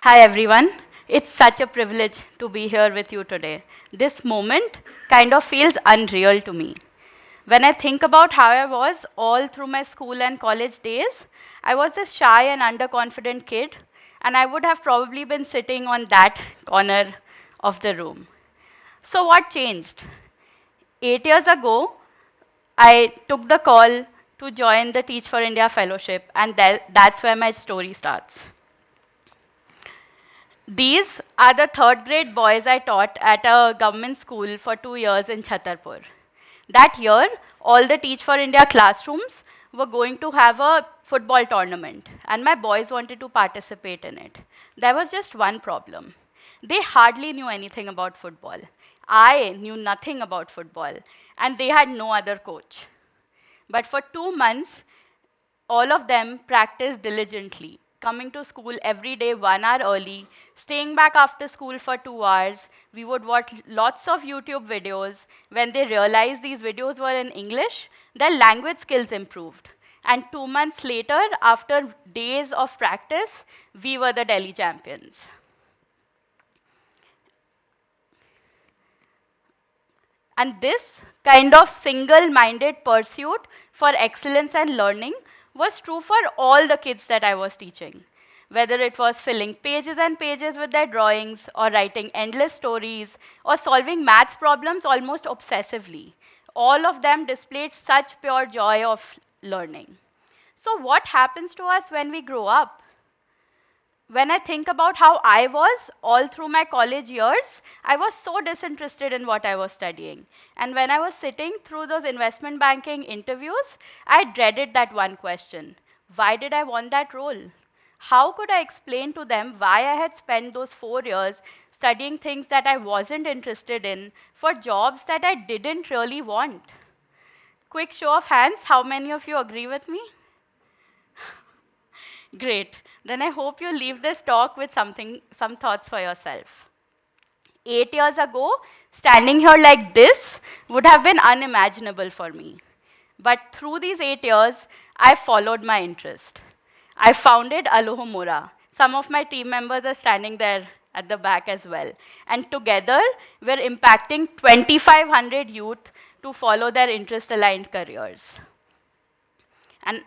Hi everyone. It's such a privilege to be here with you today. This moment kind of feels unreal to me. When I think about how I was all through my school and college days, I was this shy and underconfident kid, and I would have probably been sitting on that corner of the room. So, what changed? 8 years ago, I took the call to join the Teach for India Fellowship, and that's where my story starts. These are the third grade boys I taught at a government school for 2 years in Chhatarpur. That year, all the Teach for India classrooms were going to have a football tournament, and my boys wanted to participate in it. There was just one problem. They hardly knew anything about football. I knew nothing about football, and they had no other coach. But for 2 months, all of them practiced diligently, coming to school every day 1 hour early, staying back after school for 2 hours. We would watch lots of YouTube videos. When they realized these videos were in English, their language skills improved. And 2 months later, after days of practice, we were the Delhi champions. And this kind of single minded pursuit for excellence and learning was true for all the kids that I was teaching. Whether it was filling pages and pages with their drawings, or writing endless stories, or solving maths problems almost obsessively, all of them displayed such pure joy of learning. So, what happens to us when we grow up? When I think about how I was all through my college years, I was so disinterested in what I was studying. And when I was sitting through those investment banking interviews, I dreaded that one question: why did I want that role? How could I explain to them why I had spent those 4 years studying things that I wasn't interested in for jobs that I didn't really want? Quick show of hands, how many of you agree with me? Great. Then I hope you leave this talk with some thoughts for yourself. 8 years ago, standing here like this would have been unimaginable for me. But through these 8 years, I followed my interest. I founded Alohomora. Some of my team members are standing there at the back as well. And together, we're impacting 2,500 youth to follow their interest-aligned careers. And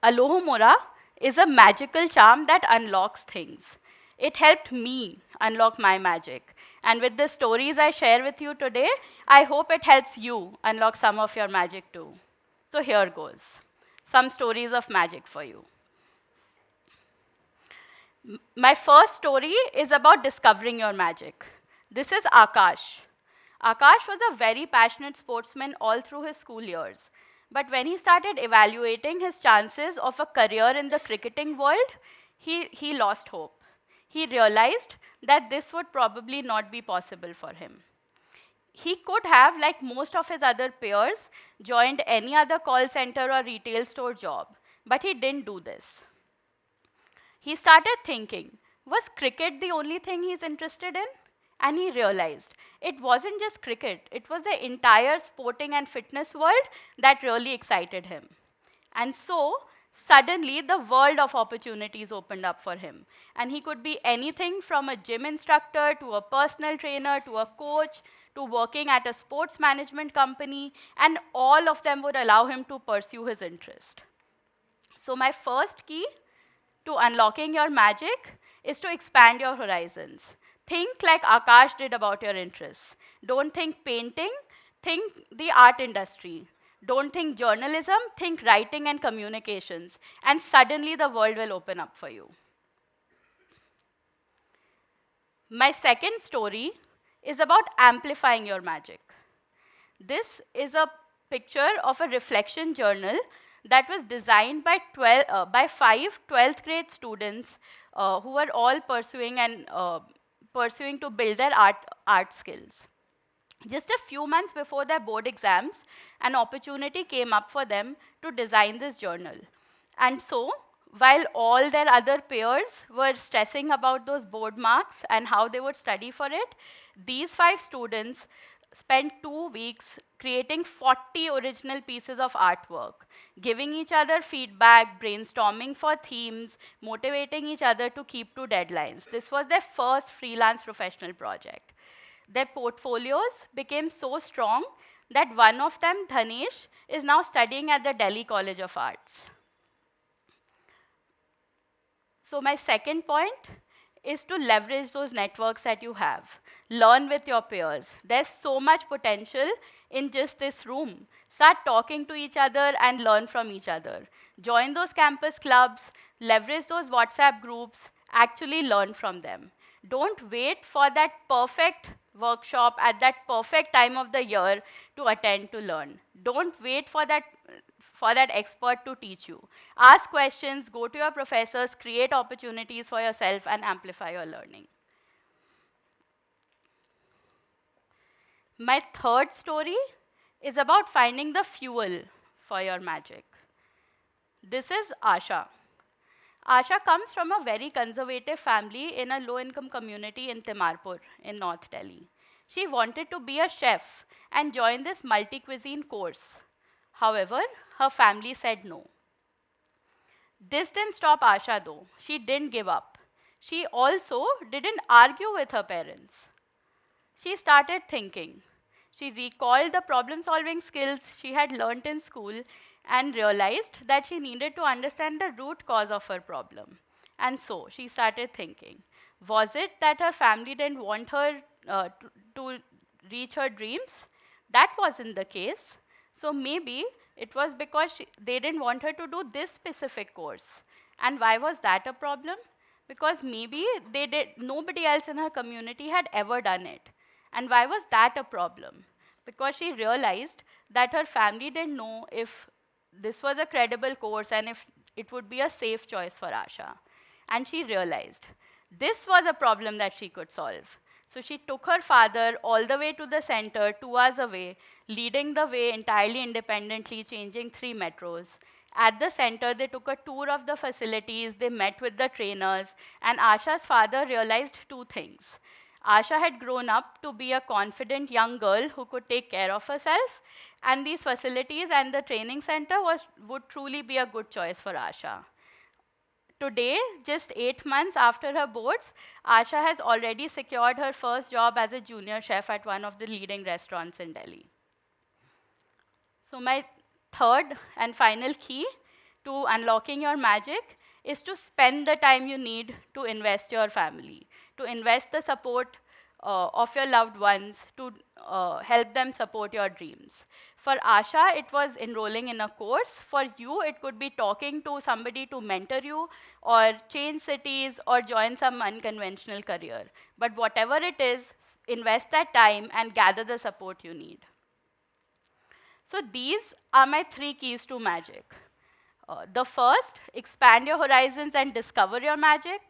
Alohomora is a magical charm that unlocks things. It helped me unlock my magic. And with the stories I share with you today, I hope it helps you unlock some of your magic too. So here goes. Some stories of magic for you. My first story is about discovering your magic. This is Akash. Akash was a very passionate sportsman all through his school years. But when he started evaluating his chances of a career in the cricketing world, he lost hope. He realized that this would probably not be possible for him. He could have, like most of his other peers, joined any other call center or retail store job, but he didn't do this. He started thinking, was cricket the only thing he's interested in? And he realized it wasn't just cricket, it was the entire sporting and fitness world that really excited him. And so, suddenly, the world of opportunities opened up for him. And he could be anything from a gym instructor to a personal trainer to a coach to working at a sports management company, and all of them would allow him to pursue his interest. So, my first key to unlocking your magic is to expand your horizons. Think like Akash did about your interests. Don't think painting, think the art industry. Don't think journalism, think writing and communications. And suddenly the world will open up for you. My second story is about amplifying your magic. This is a picture of a reflection journal that was designed by, by 5 12th grade students who were all pursuing to build their art skills. Just a few months before their board exams, an opportunity came up for them to design this journal. And so, while all their other peers were stressing about those board marks and how they would study for it, these 5 students spent 2 weeks creating 40 original pieces of artwork, giving each other feedback, brainstorming for themes, motivating each other to keep to deadlines. This was their first freelance professional project. Their portfolios became so strong that one of them, Dhanesh, is now studying at the Delhi College of Arts. So my second point is to leverage those networks that you have. Learn with your peers. There's so much potential in just this room. Start talking to each other and learn from each other. Join those campus clubs, leverage those WhatsApp groups, actually learn from them. Don't wait for that perfect workshop at that perfect time of the year to attend to learn. Don't wait for that expert to teach you. Ask questions, go to your professors, create opportunities for yourself, and amplify your learning. My third story is about finding the fuel for your magic. This is Asha. Asha comes from a very conservative family in a low-income community in Timarpur in North Delhi. She wanted to be a chef and join this multi-cuisine course. However, her family said no. This didn't stop Asha though. She didn't give up. She also didn't argue with her parents. She started thinking. She recalled the problem solving skills she had learnt in school and realized that she needed to understand the root cause of her problem. And so she started thinking. Was it that her family didn't want her to reach her dreams? That wasn't the case. So maybe it was because they didn't want her to do this specific course. And why was that a problem? Because maybe nobody else in her community had ever done it. And why was that a problem? Because she realized that her family didn't know if this was a credible course and if it would be a safe choice for Asha. And she realized this was a problem that she could solve. So she took her father all the way to the center, 2 hours away, leading the way entirely independently, changing 3 metros. At the center, they took a tour of the facilities, they met with the trainers, and Asha's father realized 2 things. Asha had grown up to be a confident young girl who could take care of herself, and these facilities and the training center would truly be a good choice for Asha. Today, just 8 months after her boards, Asha has already secured her first job as a junior chef at one of the leading restaurants in Delhi. So my third and final key to unlocking your magic is to spend the time you need to invest your family, to invest the support of your loved ones, to help them support your dreams. For Asha, it was enrolling in a course. For you, it could be talking to somebody to mentor you, or change cities, or join some unconventional career. But whatever it is, invest that time and gather the support you need. So these are my 3 keys to magic. The first, expand your horizons and discover your magic.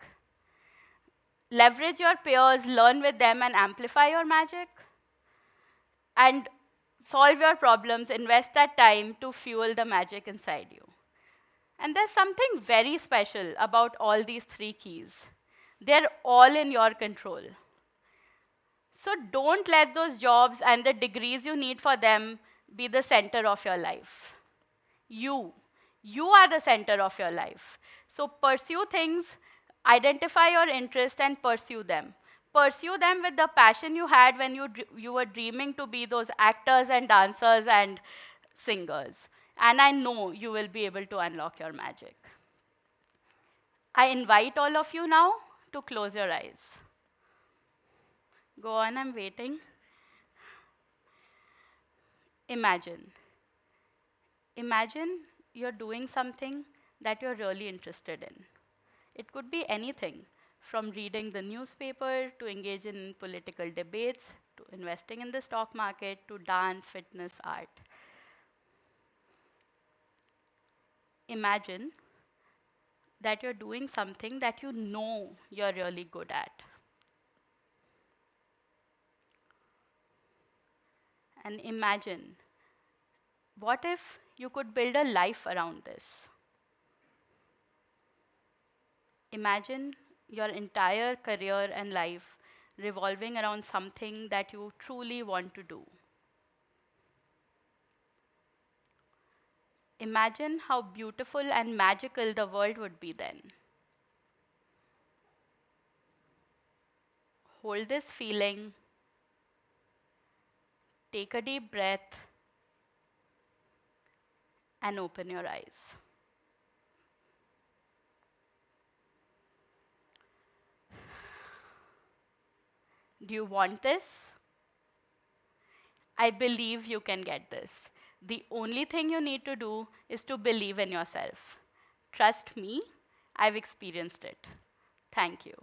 Leverage your peers, learn with them, and amplify your magic. And solve your problems, invest that time to fuel the magic inside you. And there's something very special about all these 3 keys. They're all in your control. So don't let those jobs and the degrees you need for them be the center of your life. You are the center of your life. So pursue things, identify your interest, and pursue them. Pursue them with the passion you had when you were dreaming to be those actors and dancers and singers. And I know you will be able to unlock your magic. I invite all of you now to close your eyes. Go on, I'm waiting. Imagine. Imagine you're doing something that you're really interested in. It could be anything, from reading the newspaper to engage in political debates, to investing in the stock market, to dance, fitness, art. Imagine that you're doing something that you know you're really good at. And imagine, what if you could build a life around this? Imagine your entire career and life revolving around something that you truly want to do. Imagine how beautiful and magical the world would be then. Hold this feeling, take a deep breath, and open your eyes. Do you want this? I believe you can get this. The only thing you need to do is to believe in yourself. Trust me, I've experienced it. Thank you.